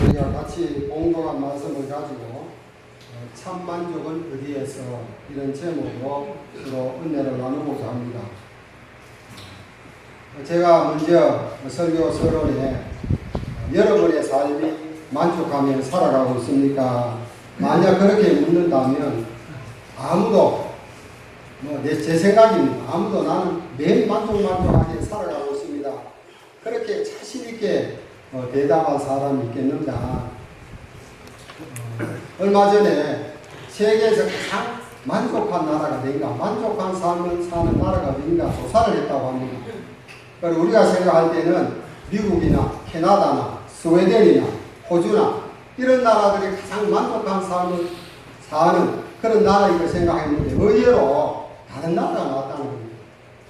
우리가 같이 공동한 말씀을 가지고 참 만족은 어디에서 이런 제목으로 서로 은혜를 나누고자 합니다. 제가 먼저 설교 서론에 여러분의 삶이 만족하며 살아가고 있습니까? 만약 그렇게 묻는다면 아무도 제 생각입니다. 아무도 나는 매일 만족하게 살아가고 있습니다. 그렇게 자신 있게 대답한 사람이 있겠는가? 얼마 전에 세계에서 가장 만족한 나라가 어딘가, 만족한 삶을 사는 나라가 어딘가 조사를 했다고 합니다. 그리고 우리가 생각할 때는 미국이나 캐나다나 스웨덴이나 호주나 이런 나라들이 가장 만족한 삶을 사는 그런 나라인 걸 생각했는데 의외로 다른 나라가 나왔다는 겁니다.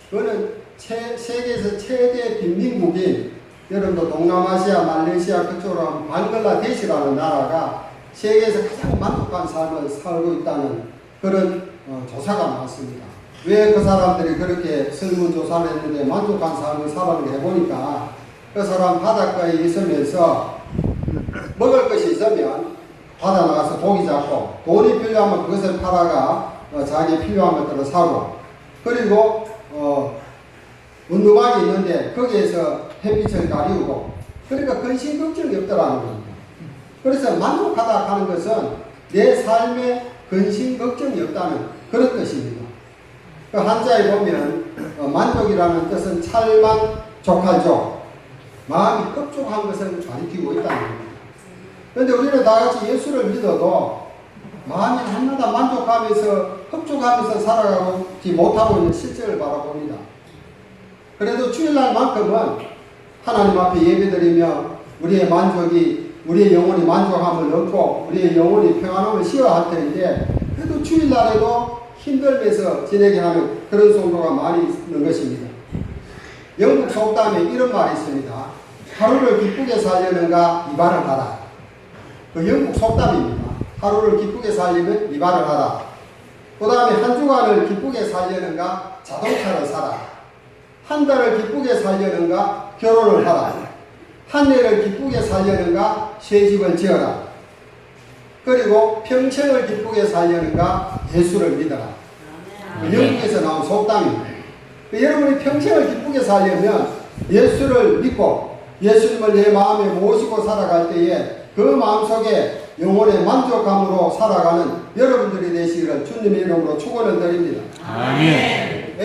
그거는 세계에서 최대 빈민국인, 여러분도 동남아시아, 말레이시아 그쪽으로 하면 방글라데시라는 나라가 세계에서 가장 만족한 삶을 살고 있다는 그런 조사가 나왔습니다. 왜 그 사람들이 그렇게 설문조사를 했는데 만족한 삶을 살아가게 해보니까 그 사람 바닷가에 있으면서 먹을 것이 있으면 바다 나가서 고기 잡고, 돈이 필요하면 그것을 팔아가 자기 필요한 것들을 사고, 그리고 운동화가 있는데 거기에서 햇빛을 가리우고, 그러니까 근심 걱정이 없더라는 겁니다. 그래서 만족하다 하는 것은 내 삶에 근심 걱정이 없다는 그런 뜻입니다. 그 한자에 보면 만족이라는 뜻은 찰만 족할족, 마음이 흡족한 것을 가리키고 있다는 겁니다. 그런데 우리는 다 같이 예수를 믿어도 마음이 하나도 만족하면서 흡족하면서 살아가지 못하고 있는 실제를 바라봅니다. 그래도 주일날만큼은 하나님 앞에 예배드리며 우리의 만족이, 우리의 영혼이 만족함을 얻고 우리의 영혼이 평안함을 시어할 텐데, 그래도 주일날에도 힘들면서 지내게 하는 그런 성도가 많이 있는 것입니다. 영국 속담에 이런 말이 있습니다. 하루를 기쁘게 살려는가 이발을 하라. 그 영국 속담입니다. 하루를 기쁘게 살려면 이발을 하라. 그 다음에 한 주간을 기쁘게 살려는가 자동차를 사라. 한 달을 기쁘게 살려는가 결혼을 하라. 한 해를 기쁘게 살려는가 새 집을 지어라. 그리고 평생을 기쁘게 살려는가 예수를 믿어라. 영국에서 나온 속담입니다. 여러분이 평생을 기쁘게 살려면 예수를 믿고 예수님을 내 마음에 모시고 살아갈 때에 그 마음속에 영혼의 만족감으로 살아가는 여러분들이 되시기를 주님의 이름으로 축원을 드립니다. 아멘.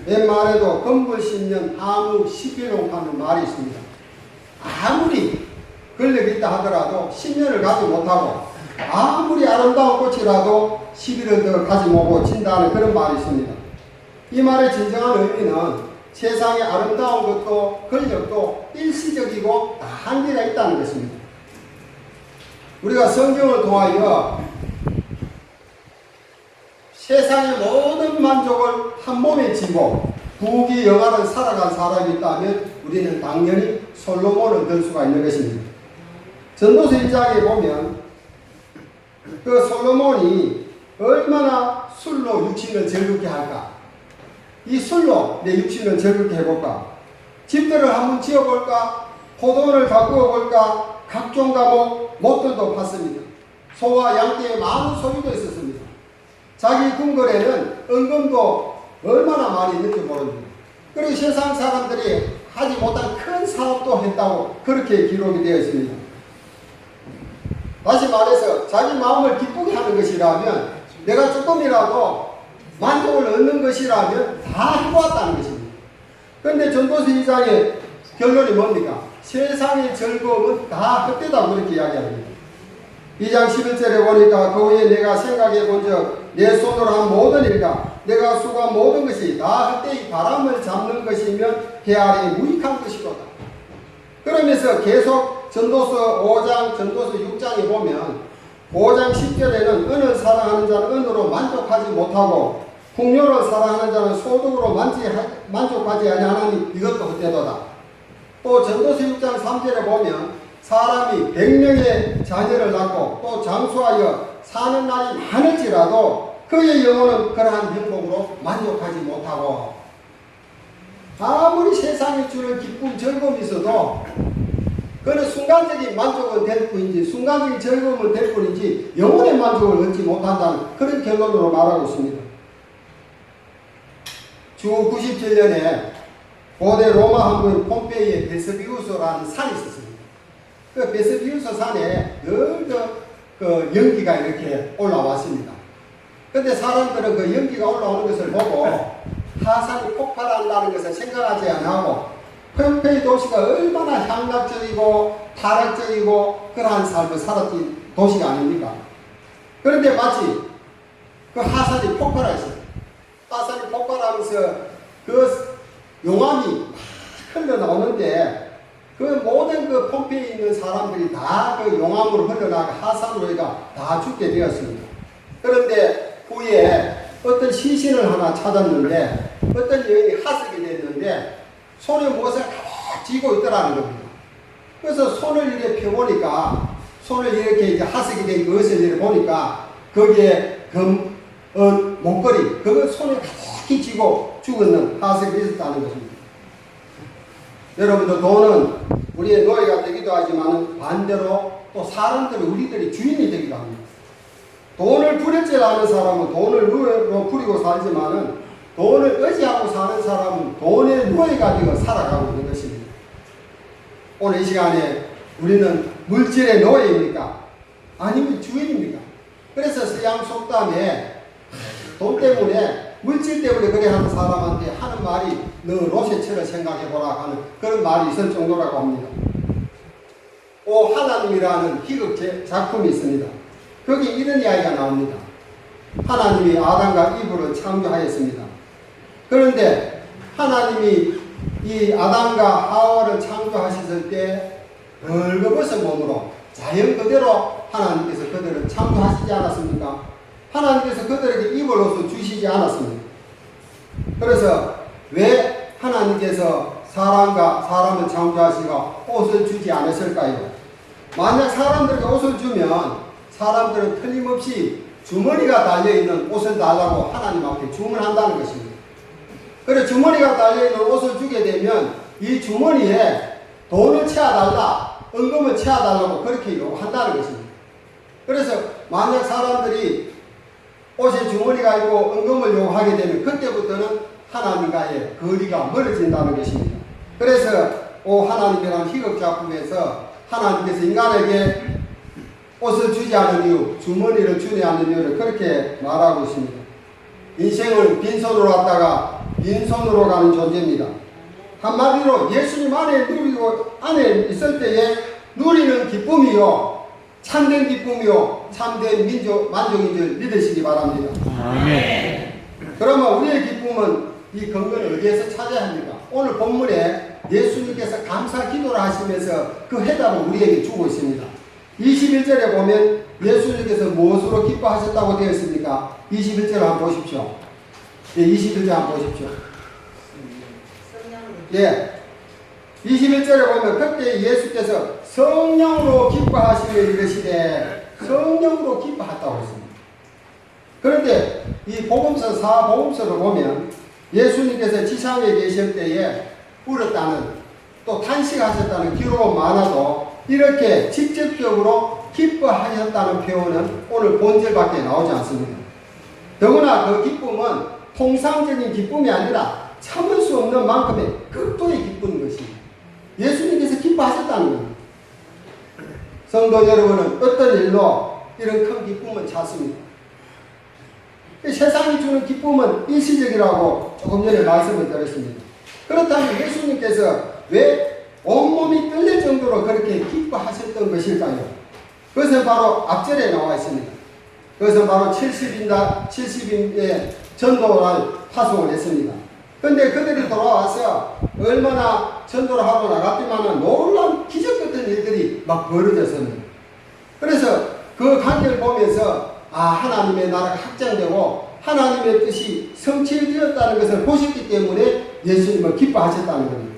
옛말에도 건불 10년 아무 11용 하는 말이 있습니다. 아무리 권력이 있다 하더라도 10년을 가지 못하고, 아무리 아름다운 꽃이라도 11을 더 가지 못하고 진다는 그런 말이 있습니다. 이 말의 진정한 의미는 세상의 아름다운 것도 권력도 일시적이고 다 한계가 있다는 것입니다. 우리가 성경을 통하여 세상의 모든 만족을 한 몸에 지고 부귀영화를 살아간 사람이 있다면 우리는 당연히 솔로몬을 들 수가 있는 것입니다. 전도서 1장에 보면 그 솔로몬이 얼마나 술로 육신을 즐겁게 할까? 이 술로 내 육신을 즐겁게 해볼까? 집들을 한번 지어볼까? 포도원을 가꾸어 볼까? 각종 과목 못들도 팠습니다. 소와 양떼의 많은 소유도 있었습니다. 자기 궁궐에는 은금도 얼마나 많이 있는지 모릅니다. 그리고 세상 사람들이 하지 못한 큰 사업도 했다고 그렇게 기록이 되어 있습니다. 다시 말해서 자기 마음을 기쁘게 하는 것이라면, 내가 조금이라도 만족을 얻는 것이라면 다 해보았다는 것입니다. 그런데 전도서 2장의 결론이 뭡니까? 세상의 즐거움은 다 헛되다고 그렇게 이야기합니다. 2장 11절에 보니까 그 후에 내가 생각해 본즉 내 손으로 한 모든 일과 내가 수고한 모든 것이 다 헛되이 바람을 잡는 것이면 해 아래 무익한 것이로다. 그러면서 계속 전도서 5장, 전도서 6장에 보면 5장 10절에는 은을 사랑하는 자는 은으로 만족하지 못하고 풍요를 사랑하는 자는 소득으로 만족하지 아니하나니 이것도 헛되도다. 또 전도서 6장 3절에 보면 사람이 100명의 자녀를 낳고 또 장수하여 사는 날이 많을지라도 그의 영혼은 그러한 행복으로 만족하지 못하고, 아무리 세상에 주는 기쁨, 즐거움이 있어도 그는 순간 순간적인 만족은 될 뿐이지, 순간적인 즐거움은 될 뿐이지 영혼의 만족을 얻지 못한다는 그런 결론으로 말하고 있습니다. 주 97년에 고대 로마 항구인 폼페이에 베스비우스라는 산이 있었습니다. 그 베스비우스 산에 늘 그 연기가 이렇게 올라왔습니다. 근데 사람들은 그 연기가 올라오는 것을 보고 화산이 폭발한다는 것을 생각하지 않고 폼페이 도시가 얼마나 향락적이고 타락적이고 그러한 삶을 살았던 도시가 아닙니까? 그런데 마치 그 화산이 폭발했어요. 화산이 폭발하면서 그 용암이 막 흘러나오는데 그 모든 그 폼페이에 있는 사람들이 다 그 용암으로 흘러나가 하산으로 다 죽게 되었습니다. 그런데 후에 어떤 시신을 하나 찾았는데 어떤 여인이 하석이 됐는데 손에 무엇을 가득 쥐고 있더라는 겁니다. 그래서 손을 이렇게 펴보니까 손을 이렇게 이제 하석이 된 것을 이렇게 보니까 거기에 목걸이 그걸 손에 가득히 쥐고 죽었는 하석이 있었다는 것입니다. 여러분들 돈은 우리의 노예가 되기도 하지만 반대로 또 사람들이 우리들이 주인이 되기도 합니다. 돈을 부려지하는 사람은 돈을 노예로 부리고 살지만은 돈을 의지하고 사는 사람은 돈의 노예가 되어 살아가고 있는 것입니다. 오늘 이 시간에 우리는 물질의 노예입니까? 아니면 주인입니까? 그래서 서양 속담에 돈 때문에 물질 때문에 그래 하는 사람한테 하는 말이 너 로세처를 생각해보라 하는 그런 말이 있을 정도라고 합니다. 오 하나님이라는 희극 작품이 있습니다. 거기 이런 이야기가 나옵니다. 하나님이 아담과 이브를 창조하였습니다. 그런데 하나님이 이 아담과 하와를 창조하셨을 때 벌거벗은 몸으로 자연 그대로 하나님께서 그들을 창조하시지 않았습니까? 하나님께서 그들에게 입을 옷을 주시지 않았습니다. 그래서 왜 하나님께서 사람을 창조하시고 옷을 주지 않았을까요? 만약 사람들에게 옷을 주면 사람들은 틀림없이 주머니가 달려있는 옷을 달라고 하나님 앞에 주문한다는 것입니다. 그래서 주머니가 달려있는 옷을 주게 되면 이 주머니에 돈을 채워달라, 은금을 채워달라고 그렇게 요구한다는 것입니다. 그래서 만약 사람들이 옷에 주머니가 있고 은금을 요구하게 되면 그때부터는 하나님과의 거리가 멀어진다는 것입니다. 그래서 하나님이라는 희극작품에서 하나님께서 인간에게 옷을 주지 않은 이유, 주머니를 주지 않는 이유를 그렇게 말하고 있습니다. 인생은 빈손으로 왔다가 빈손으로 가는 존재입니다. 한마디로 예수님 안에 있을 때에 누리는 기쁨이요, 참된 기쁨이요, 참된 만족인 줄 믿으시기 바랍니다. 아멘. 그러면 우리의 기쁨은 이 근거를 어디에서 찾아야 합니까? 오늘 본문에 예수님께서 감사 기도를 하시면서 그 해답을 우리에게 주고 있습니다. 21절에 보면 예수님께서 무엇으로 기뻐하셨다고 되어 있습니까? 21절 한번 보십시오. 예, 21절 한번 보십시오. 예. 21절에 보면 그때 예수께서 성령으로 기뻐하시며 이르시되 성령으로 기뻐했다고 했습니다. 그런데 이 복음서 4복음서를 보면 예수님께서 지상에 계실 때에 울었다는 또 탄식하셨다는 기록은 많아도 이렇게 직접적으로 기뻐하셨다는 표현은 오늘 본절밖에 나오지 않습니다. 더구나 그 기쁨은 통상적인 기쁨이 아니라 참을 수 없는 만큼의 극도의 기쁜 것입니다. 예수님께서 기뻐하셨다는 겁니다. 성도 여러분은 어떤 일로 이런 큰 기쁨을 찾습니까? 세상이 주는 기쁨은 일시적이라고 조금 전에 말씀을 드렸습니다. 그렇다면 예수님께서 왜 온몸이 떨릴 정도로 그렇게 기뻐하셨던 것일까요? 그것은 바로 앞절에 나와 있습니다. 그것은 바로 70인의 전도를 파송을 했습니다. 그런데 그들이 돌아와서 얼마나 전도를 하고 나갔지만 놀라운 기적 같은 일들이 막 벌어졌습니다. 그래서 그 관계를 보면서 하나님의 나라가 확장되고 하나님의 뜻이 성취되었다는 것을 보셨기 때문에 예수님을 기뻐하셨다는 겁니다.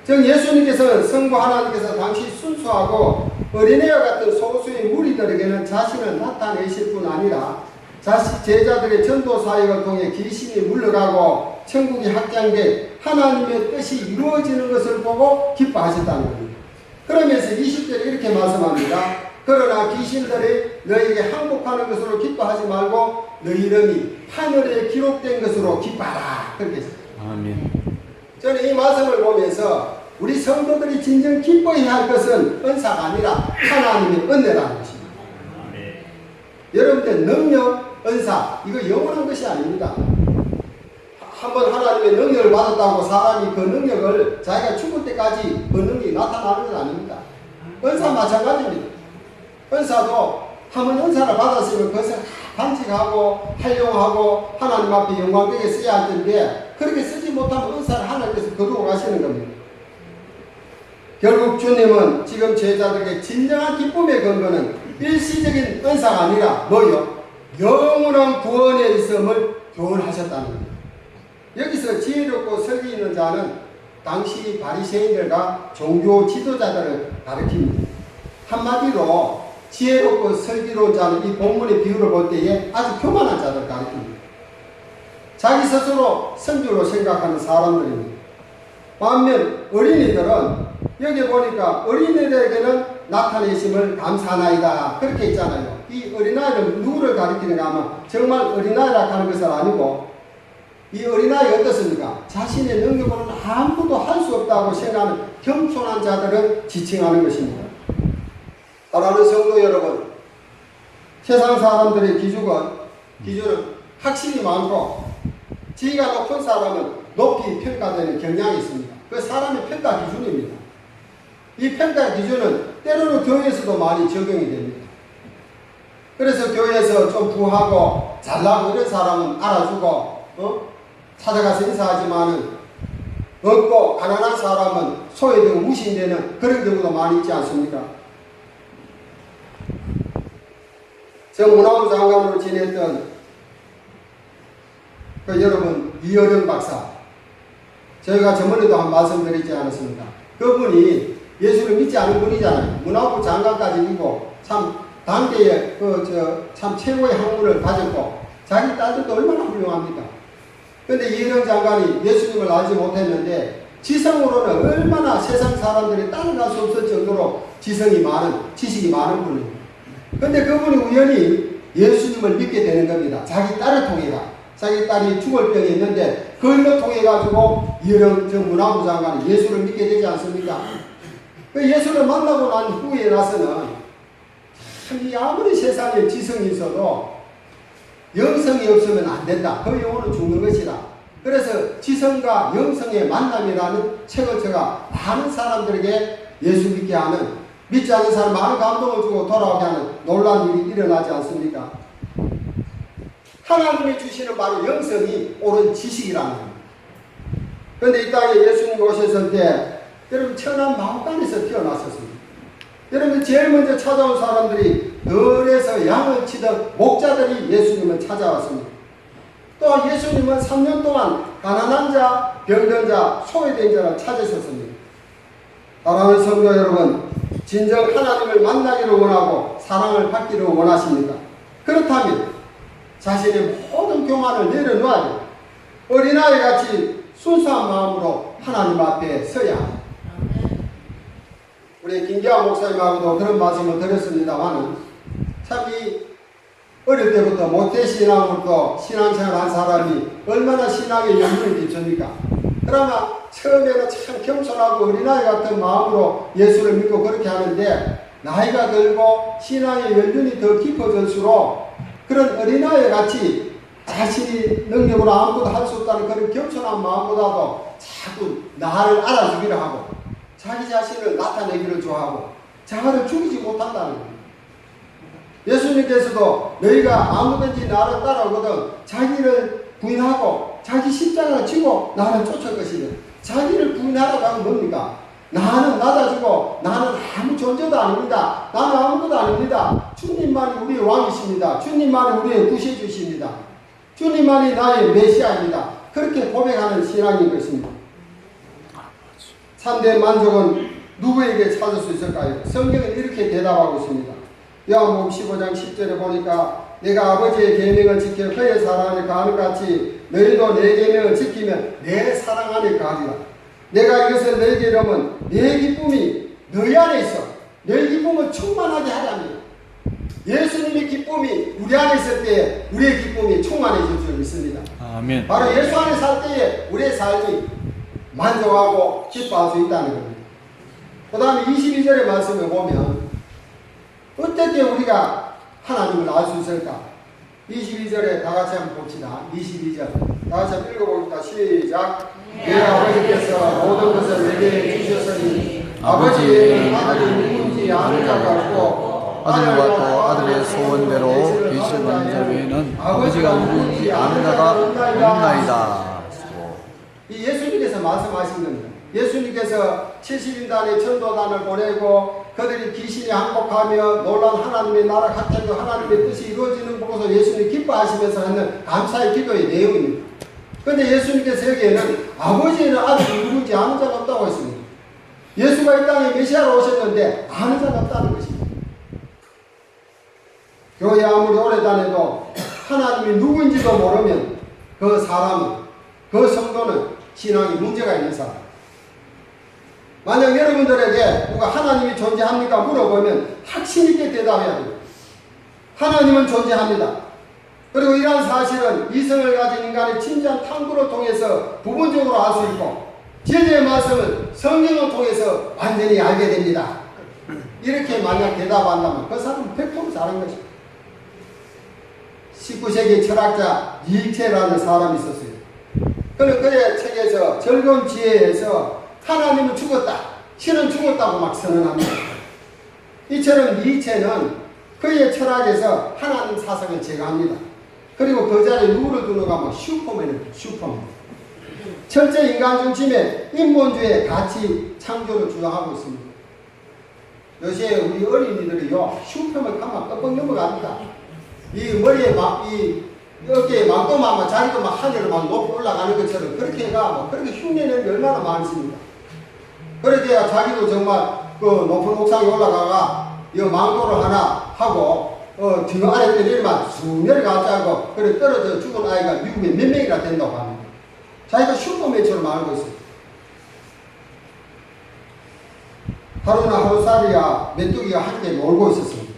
즉 예수님께서는 성부 하나님께서 당시 순수하고 어린애와 같은 소수의 무리들에게는 자신을 나타내실 뿐 아니라 제자들의 전도 사역을 통해 귀신이 물러가고 천국이 확장돼 하나님의 뜻이 이루어지는 것을 보고 기뻐하셨다는 겁니다. 그러면서 그래서 20절에 이렇게 말씀합니다. 그러나 귀신들이 너에게 항복하는 것으로 기뻐하지 말고 너희 이름이 하늘에 기록된 것으로 기뻐하라. 그렇게 했어요. 아멘. 저는 이 말씀을 보면서 우리 성도들이 진정 기뻐해야 할 것은 은사가 아니라 하나님의 은혜라는 것입니다. 여러분들 능력, 은사 이거 영원한 것이 아닙니다. 한번 하나님의 능력을 받았다고 사람이 그 능력을 자기가 죽을 때까지 그 능력이 나타나는 건 아닙니다. 은사 마찬가지입니다. 은사도 한번 은사를 받았으면 그것을 간직하고 활용하고 하나님 앞에 영광되게 써야 할 텐데 그렇게 쓰지 못하면 은사를 하나님께서 거두고 가시는 겁니다. 결국 주님은 지금 제자들에게 진정한 기쁨의 근거는 일시적인 은사가 아니라 뭐요? 영원한 구원에 있음을 교훈하셨다는 겁니다. 여기서 지혜롭고 설기 있는 자는 당시 바리새인들과 종교 지도자들을 가리킵니다. 한마디로 지혜롭고 슬기로운 자는 이 본문의 비유를 볼 때에 아주 교만한 자들을 가리킵니다. 자기 스스로 선주로 생각하는 사람들입니다. 반면 어린이들은 여기 보니까 어린이들에게는 나타내심을 감사하나이다 그렇게 있잖아요. 이 어린아이는 누구를 가리키는가 하면 정말 어린아이라 하는 것은 아니고 이 어린아이 어떻습니까? 자신의 능력으로는 아무것도 할 수 없다고 생각하는 겸손한 자들을 지칭하는 것입니다. 사랑하는 성도 여러분, 세상 사람들의 기준은 확실히 많고 지위가 높은 사람은 높이 평가되는 경향이 있습니다. 그 사람의 평가 기준입니다. 이 평가 기준은 때로는 교회에서도 많이 적용이 됩니다. 그래서 교회에서 좀 부하고 잘나고 이런 사람은 알아주고 찾아가서 인사하지만은 없고 가난한 사람은 소외되고 무시되는 그런 경우도 많이 있지 않습니까? 저 문화부 장관으로 지냈던 그 여러분 이어령 박사, 저희가 저번에도 한 말씀드리지 않았습니까? 그분이 예수를 믿지 않은 분이잖아요. 문화부 장관까지이고 참 당대에 참 최고의 학문을 가졌고 자기 딸들도 얼마나 훌륭합니까? 근데 이어령 장관이 예수님을 알지 못했는데 지성으로는 얼마나 세상 사람들이 따라갈 수 없을 정도로 지식이 많은 분입니다. 근데 그분이 우연히 예수님을 믿게 되는 겁니다. 자기 딸을 통해가. 자기 딸이 죽을 병이 있는데 그걸로 통해 가지고 이어령 문화부 장관이 예수를 믿게 되지 않습니까? 그 예수를 만나고 난 후에 나서는 참 아무리 세상에 지성이 있어도 영성이 없으면 안 된다. 그 영혼은 죽는 것이다. 그래서 지성과 영성의 만남이라는 책을 제가 많은 사람들에게 예수 믿게 하는, 믿지 않는 사람 많은 감동을 주고 돌아오게 하는 놀라운 일이 일어나지 않습니까? 하나님이 주시는 바로 영성이 옳은 지식이라는 겁니다. 그런데 이 땅에 예수님 오셨을 때 여러분 천한 마음간에서 태어났었습니다. 여러분 제일 먼저 찾아온 사람들이 들에서 양을 치던 목자들이 예수님을 찾아왔습니다. 또 예수님은 3년 동안 가난한 자, 병든 자, 소외된 자를 찾으셨습니다. 사랑하는 성도 여러분, 진정 하나님을 만나기를 원하고 사랑을 받기를 원하십니까? 그렇다면 자신의 모든 교만을 내려놓아야 돼요. 어린아이 같이 순수한 마음으로 하나님 앞에 서야 합니다. 우리 김기환 목사님하고도 그런 말씀을 드렸습니다만 참 이 어릴 때부터 모태신앙으로부터 신앙생활 한 사람이 얼마나 신앙의 연륜이 깊습니까? 그러나 처음에는 참 겸손하고 어린아이 같은 마음으로 예수를 믿고 그렇게 하는데 나이가 들고 신앙의 연륜이 더 깊어질수록 그런 어린아이 같이 자신이 능력으로 아무것도 할 수 없다는 그런 겸손한 마음보다도 자꾸 나를 알아주기를 하고 자기 자신을 나타내기를 좋아하고 자아를 죽이지 못한다는 거예요. 예수님께서도 너희가 아무든지 나를 따라오거든 자기를 부인하고 자기 십자가를 지고 나를 쫓을 것이다. 자기를 부인하라고 하면 뭡니까? 나는 낮아지고 나는 아무 존재도 아닙니다. 나는 아무것도 아닙니다. 주님만이 우리의 왕이십니다. 주님만이 우리의 구세주십니다. 주님만이 나의 메시아입니다. 그렇게 고백하는 신앙인 것입니다. 참된 만족은 누구에게 찾을 수 있을까요? 성경은 이렇게 대답하고 있습니다. 요한복음 15장 10절에 보니까 내가 아버지의 계명을 지켜 그의 사랑 안에 거하는 같이 너희도 내 계명을 지키면 내 사랑 안에 거하리라. 내가 이것을 너희에게 이르면 내 기쁨이 너희 안에 있어 내 기쁨을 충만하게 하라며 예수님의 기쁨이 우리 안에 있을 때에 우리의 기쁨이 충만해질 줄 믿습니다. 아멘. 바로 예수 안에 살 때에 우리의 삶이 만족하고 기뻐할 수 있다는 겁니다. 그 다음에 22절의 말씀을 보면 어떻게 우리가 하나님을 알 수 있을까? 22절에 다 같이 한번 봅시다. 22절 다 같이 한번 읽어봅니다. 시작. 내 아버지께서 모든 것을 내게 주셨으니 아버지는 아들이 누군지 아는 자가 없고 아들과 또 아들의 소원대로 계시는 자 외에는 아버지가 누구인지 아는 자가 없나이다. 이 예수님께서 말씀하신 겁니다. 예수님께서 70인단의 천도단을 보내고 그들이 귀신이 항복하며 놀란 하나님의 나라 같아도 하나님의 뜻이 이루어지는 보고서 예수님이 기뻐하시면서 하는 감사의 기도의 내용입니다. 그런데 예수님께서 여기에는 아버지는 아들이 누군지 아는 자가 없다고 했습니다. 예수가 이 땅에 메시아로 오셨는데 아는 자가 없다는 것입니다. 교회 아무리 오래 다녀도 하나님이 누구인지도 모르면 그 사람은, 그 성도는 신앙이 문제가 있는 사람. 만약 여러분들에게 누가 하나님이 존재합니까? 물어보면 확신 있게 대답해야 됩니다. 하나님은 존재합니다. 그리고 이러한 사실은 이성을 가진 인간의 진지한 탐구를 통해서 부분적으로 알 수 있고 제대의 말씀은 성경을 통해서 완전히 알게 됩니다. 이렇게 만약 대답한다면 그 사람은 100% 잘한 것입니다. 19세기 철학자 니체라는 사람이 있었어요. 그는 그의 책에서 즐거운 지혜에서 하나님은 죽었다, 신은 죽었다고 막 선언합니다. 이처럼 니체는 그의 철학에서 하나님 사상을 제거합니다. 그리고 그 자리에 누구를 두는가 하면 슈퍼맨입니다. 슈퍼맨. 철저 인간 중심의 인본주의 가치 창조를 주장하고 있습니다. 요새 우리 어린이들이요, 슈퍼맨 가면 껌뻑 넘어갑니다. 이 머리에 막, 이 어깨에 막도만 막 자기도 막 하늘을 막 높이 올라가는 것처럼 그렇게 해가 뭐 그렇게 흉내내는 게 얼마나 많습니다. 그렇게 해야 자기도 정말 그 높은 옥상에 올라가가 이 망토를 하나 하고 뒤로 아래 내리면 쑥 내려가지 않고 그래 떨어져 죽은 아이가 미국에 몇 명이나 된다고 합니다. 자기가 슈퍼맨처럼 알고 있어요. 하루나 하루살이야 메뚜기가 함께 놀고 있었습니다.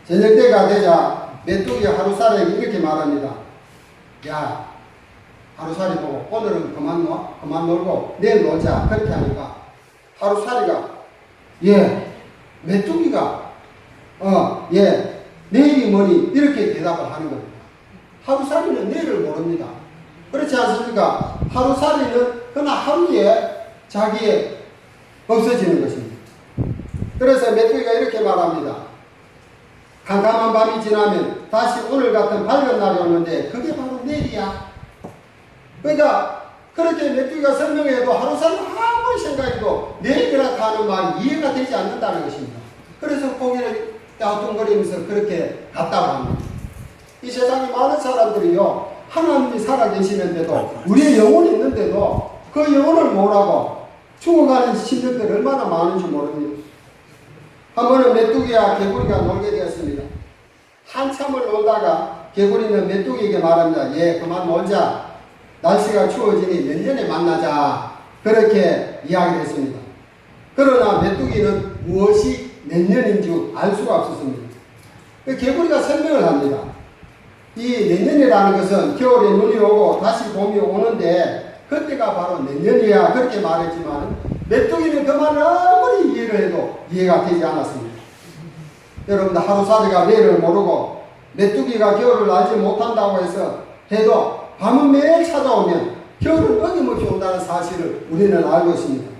저녁 때가 되자 메뚜기가 하루살이에게 이렇게 말합니다. 야, 하루살이 보고 오늘은 그만 놀고 내일 놀자. 그렇게 하니까 하루살이가 메뚜기가 예, 내일이 뭐니? 이렇게 대답을 하는 겁니다. 하루살이는 내일을 모릅니다. 그렇지 않습니까? 하루살이는 그날 하루에 자기의 없어지는 것입니다. 그래서 메뚜기가 이렇게 말합니다. 캄캄한 밤이 지나면 다시 오늘 같은 밝은 날이 오는데 그게 바로 내일이야. 그러니까 그렇게 메뚜기가 설명해도 하루살이 아무리 생각해도 내일이라 하는 말이 이해가 되지 않는다는 것입니다. 그래서 고개를 야동거리면서 그렇게 갔다고 합니다. 이 세상에 많은 사람들이요, 하나님이 살아계시는데도 우리의 영혼이 있는데도 그 영혼을 모르고 죽어가는 신들들이 얼마나 많은지 모릅니다. 한 번은 메뚜기와 개구리가 놀게 되었습니다. 한참을 놀다가 개구리는 메뚜기에게 말합니다. 예, 그만 놀자. 날씨가 추워지니 내년에 만나자. 그렇게 이야기를 했습니다. 그러나 메뚜기는 무엇이 내년인 줄 알 수가 없었습니다. 개구리가 설명을 합니다. 이 내년이라는 것은 겨울에 눈이 오고 다시 봄이 오는데 그때가 바로 내년이야. 그렇게 말했지만 메뚜기는 그 말을 아무리 이해를 해도 이해가 되지 않았습니다. 여러분들 하루살이가 내일을 모르고 메뚜기가 겨울을 알지 못한다고 해도 밤은 매일 찾아오면 겨울은 어김없이 온다는 사실을 우리는 알고 있습니다.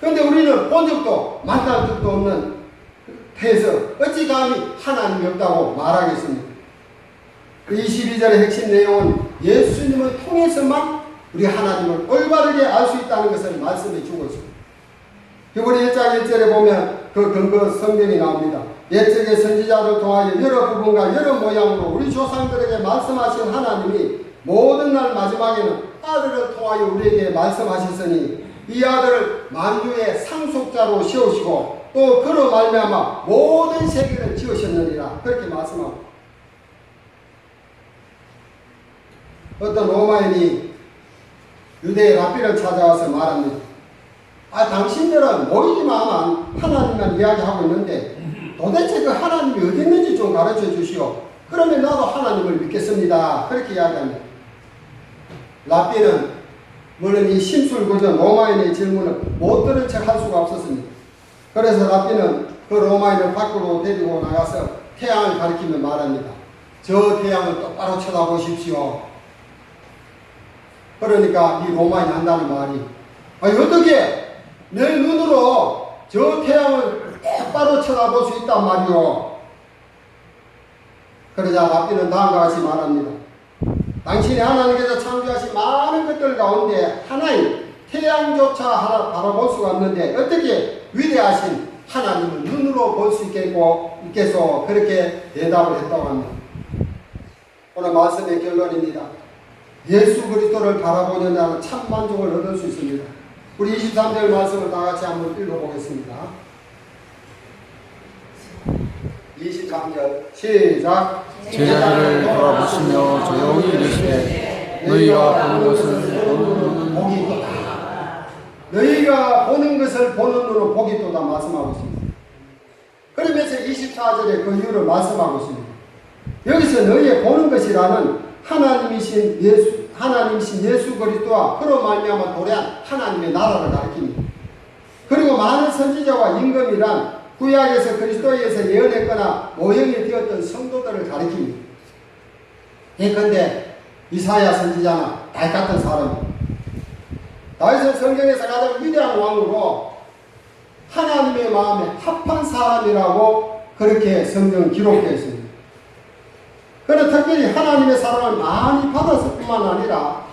그런데 우리는 본 적도 만날 적도 없는 해서 어찌 감히 하나님이 없다고 말하겠습니다. 22절의 핵심 내용은 예수님을 통해서만 우리 하나님을 올바르게 알 수 있다는 것을 말씀해 주고 있습니다. 히브리 1장 1절에 보면 그 근거 성경이 나옵니다. 옛적의 선지자를 통하여 여러 부분과 여러 모양으로 우리 조상들에게 말씀하신 하나님이 모든 날 마지막에는 아들을 통하여 우리에게 말씀하셨으니 이 아들을 만유의 상속자로 세우시고 또 그로 말미암아 모든 세계를 지으셨느니라. 그렇게 말씀하고 어떤 로마인이 유대의 랍비를 찾아와서 말합니다. 당신들은 모이기만 하나님만 이야기하고 있는데 도대체 그 하나님이 어디 있는지 좀 가르쳐 주시오. 그러면 나도 하나님을 믿겠습니다. 그렇게 이야기합니다. 랍비는 물론 이 심술구전 로마인의 질문을 못 들은 척 할 수가 없었습니다. 그래서 랍비는 그 로마인을 밖으로 데리고 나가서 태양을 가리키며 말합니다. 저 태양을 똑바로 쳐다보십시오. 그러니까 이 로마인이 한다는 말이 어떻게 내 눈으로 저 태양을 똑바로 쳐다볼 수 있단 말이오. 그러자 랍비는 다음과 같이 말합니다. 당신이 하나님께서 창조하신 많은 것들 가운데 하나인 태양조차 바라볼 수가 없는데 어떻게 위대하신 하나님을 눈으로 볼 수 있겠소. 그렇게 대답을 했다고 합니다. 오늘 말씀의 결론입니다. 예수 그리스도를 바라보는 자는 참 만족을 얻을 수 있습니다. 우리 23절 말씀을 다 같이 한번 읽어보겠습니다. 23절 시작. 제자들을 돌아보시며 조용히 이르시되 너희가 보는 것을 보는 복이 있도다. 너희가 보는 것을 보는 눈으로 복이 있도다 말씀하고 있습니다. 그러면서 24절에 그 이유를 말씀하고 있습니다. 여기서 너희의 보는 것이라는 하나님이신 예수 그리스도와 그로 말미암아 도래한 하나님의 나라를 가리킵니다. 그리고 많은 선지자와 임금이란 구약에서 그리스도에 의해서 예언했거나 모형이 되었던 성도들을 가리킵니다. 예컨대 이사야 선지자나 다윗 같은 사람, 다윗은 성경에서 가장 위대한 왕으로 하나님의 마음에 합한 사람이라고 그렇게 성경은 기록되어 있습니다. 그는 특별히 하나님의 사랑을 많이 받았을 뿐만 아니라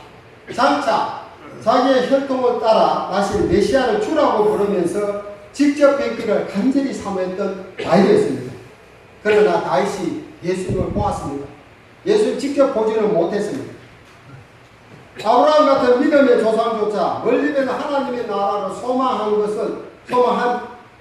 장차 자기의 혈통을 따라 나신 메시아를 주라고 부르면서 직접 뵙기를 간절히 사모했던 다윗이었습니다. 그러나 다윗이 예수님을 보았습니다. 예수를 직접 보지는 못했습니다. 아브라함 같은 믿음의 조상조차 멀리는 하나님의 나라를 소망한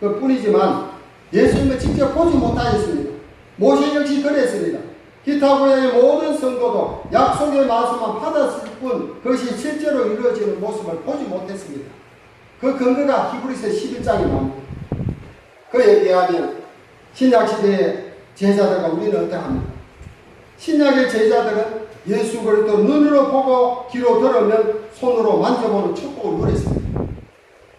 것 뿐이지만 예수님을 직접 보지 못하였습니다. 모세 역시 그랬습니다. 기타고의 모든 성도도 약속의 말씀만 받았을 뿐 그것이 실제로 이루어지는 모습을 보지 못했습니다. 그 근거가 히브리서 11장에 나옵니다. 그에 비하면 신약시대의 제자들과 우리는 어떻게 합니까? 신약의 제자들은 예수 그리스도 눈으로 보고 귀로 들으면 손으로 만져보는 축복을 누렸습니다.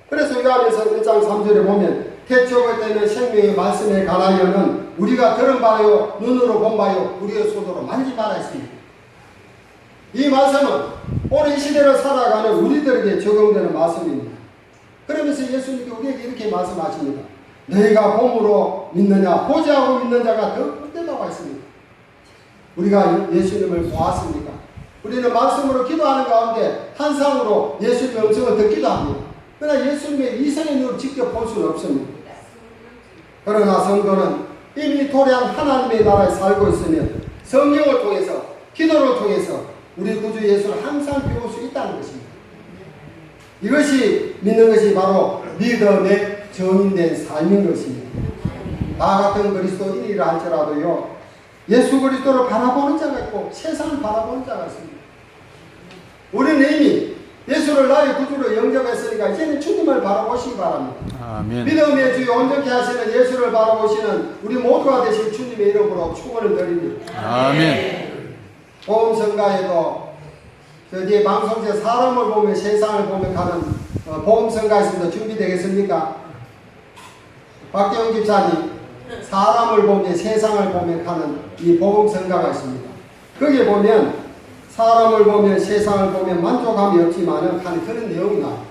그래서 요한에서 1장 3절에 보면 태초가 되는 생명의 말씀에 관하여는 우리가 들은 바요 눈으로 본 바요 우리의 손으로 만지 말아 했습니다. 이 말씀은 오늘 이 시대를 살아가는 우리들에게 적용되는 말씀입니다. 그러면서 예수님이 우리에게 이렇게 말씀하십니다. 너희가 봄으로 믿느냐 보지 않고 믿는 자가 더 복되다고 했습니다. 우리가 예수님을 보았습니까? 우리는 말씀으로 기도하는 가운데 한상으로 예수님의 음성을 듣기도 합니다. 그러나 예수님의 이성의 눈을 직접 볼 수는 없습니다. 그러나 성도는 이미 도래한 하나님의 나라에 살고 있으면 성경을 통해서 기도를 통해서 우리 구주 예수를 항상 배울 수 있다는 것입니다. 이것이 믿는 것이 바로 믿음의 정인된 삶인 것입니다. 나 같은 그리스도인이라 할지라도요, 예수 그리스도를 바라보는 자가 있고 세상을 바라보는 자가 있습니다. 우리는 이미 예수를 나의 구주로 영접했으니까 이제는 주님을 바라보시기 바랍니다. 아멘. 믿음의 주여 온전케 하시는 예수를 바라보시는 우리 모두가 되실 주님의 이름으로 축원을 드립니다. 아멘. 보험성가에도 저 뒤에 방송제 사람을 보며 세상을 보며 가는 보험성가 있습니다. 준비되겠습니까? 박대웅 집사님, 사람을 보며 세상을 보며 가는 이 보험성가가 있습니다. 거기에 보면 사람을 보면 세상을 보면 만족함이 없지만은 하는 그런 내용이 나와요.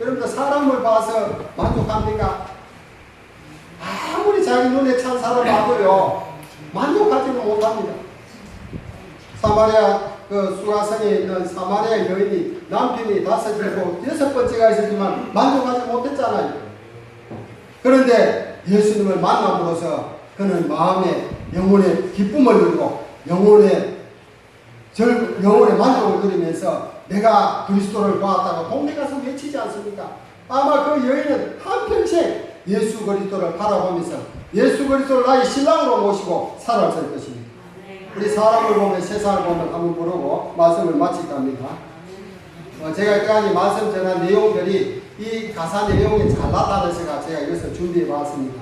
여러분들 사람을 봐서 만족합니까? 아무리 자기 눈에 찬 사람 봐도요 만족하지는 못합니다. 사마리아 그 수가성에 있는 사마리아 여인이 남편이 5이고 6번째가 있었지만 만족하지 못했잖아요. 그런데 예수님을 만남으로써 그는 마음에 영혼의 기쁨을 누리고 영혼의 만족을 누리면서 내가 그리스도를 보았다고 동네 가서 외치지 않습니까? 아마 그 여인은 한평생 예수 그리스도를 바라보면서 예수 그리스도를 나의 신랑으로 모시고 살았을 것입니다. 우리 사람을 보면 세상을 보면 한번 부르고 말씀을 마칠까 합니다. 제가 여기까지 말씀 전한 내용들이 이 가사 내용이 잘 나타나서가 제가 이것을 준비해 봤습니다.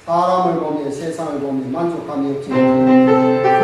사람을 보며 세상을 보며 만족감이 없지.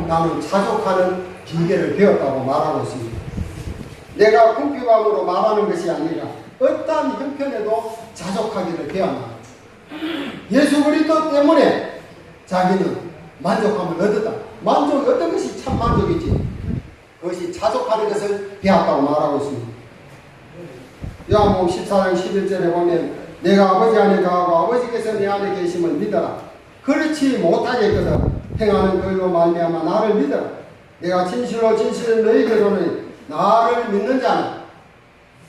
나는 자족하는 비결을 배웠다고 말하고 있습니다. 내가 궁핍함으로 말하는 것이 아니라 어떠한 형편에도 자족하기를 배웠다. 예수 그리스도 때문에 자기는 만족함을 얻었다. 만족이 어떤 것이 참 만족이지? 그것이 자족하는 것을 배웠다고 말하고 있습니다. 요한복음 14장 11절에 보면 내가 아버지 안에 거하고 아버지께서 내 안에 계심을 믿어라. 그렇지 못하겠거든 행하는 그로 말미암아 나를 믿어라. 내가 진실로 진실로 너희에게로는 나를 믿는 자는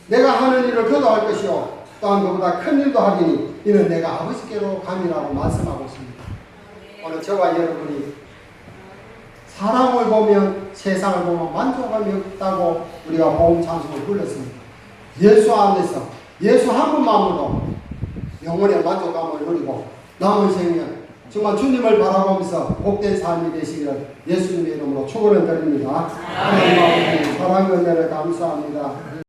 내가 하는 일을 그도 할 것이요 또한 그보다 큰 일도 하리니 이는 내가 아버지께로 감이라고 말씀하고 있습니다. 오늘 저와 여러분이 사람을 보면 세상을 보면 만족감이 없다고 우리가 복음 찬송을 불렀습니다. 예수 안에서 예수 한 분만으로 영혼의 만족감을 누리고 남은 생명 정말 주님을 바라보면서 복된 삶이 되시기를 예수님의 이름으로 축원을 드립니다. 하나님 아버지 사랑의 은혜를 감사합니다.